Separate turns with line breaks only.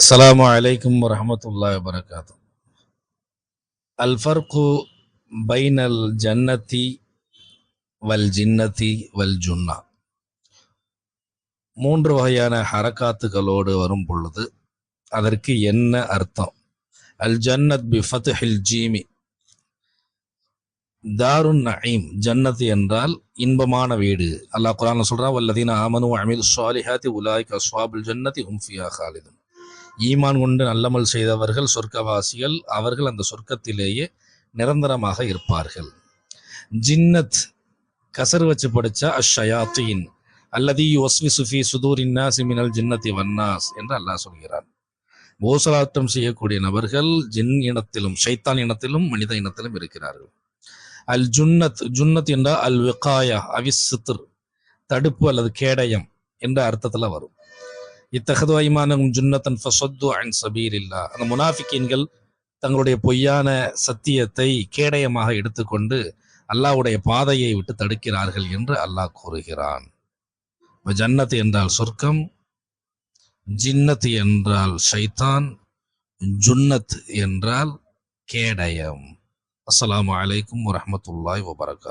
السلام عليكم ورحمة الله وبركاته. الفرق بين الجنة والجنة والجنة மூன்று வகையான ஹரக்காத்துகளோடு வரும் பொழுது அதற்கு என்ன அர்த்தம்? அல் ஜன்னத் பி ஃபத்ஹில் ஜீமி தாருன் நஈம். ஜன்னத் என்றால் இன்பமான வீடு. அல்லாஹ் குர்ஆன்ல சொல்றான், வல்லதீன ஆமனு வ அமிலுஸ் ஸாலிஹாத்தி உலாயிக அஸ்ஹாபுல் ஜன்னதி ஹும் ஃபியா காலிதுன். ஈமான் கொண்டு நல்லமல் செய்தவர்கள் சொர்க்கவாசிகள், அவர்கள் அந்த சொர்க்கத்திலேயே நிரந்தரமாக இருப்பார்கள். ஜின்னத் கசர் வச்சு படிச்சா அஷ்ஷயாத்தீன் அல்லதி யுவஸ்விசு ஃபீ சுதூரின் நாஸி மினல் ஜின்னதி வன்னாஸ் என்று அல்லாஹ் சொல்கிறான். மோசலாட்டம் செய்யக்கூடிய நபர்கள் ஜின் இனத்திலும் ஷைத்தான் இனத்திலும் மனித இனத்திலும் இருக்கிறார்கள். அல் ஜுன்னத், ஜுன்னத் என்றால் அல் விகாயா அவிஸ் சித்ர், தடுப்பு அல்லது கேடயம் என்ற அர்த்தத்தில் வரும். இத்தகது ஐமானகும் ஜுன்னத்தன் ஃபஸத்து அன் சபீலில்லா. அந்த முனாஃபிக்கீன்கள் தங்களுடைய பொய்யான சத்தியத்தை கேடயமாக எடுத்துக்கொண்டு அல்லாஹ்வுடைய பாதையை விட்டு தடுக்கிறார்கள் என்று அல்லாஹ் கூறுகிறான். ஜன்னத் என்றால் சொர்க்கம், ஜின்னத் என்றால் ஷைத்தான், ஜுன்னத் என்றால் கேடயம். அஸ்ஸலாமு அலைக்கும் வரஹ்மத்துல்லாஹி வபரகாத்துஹு.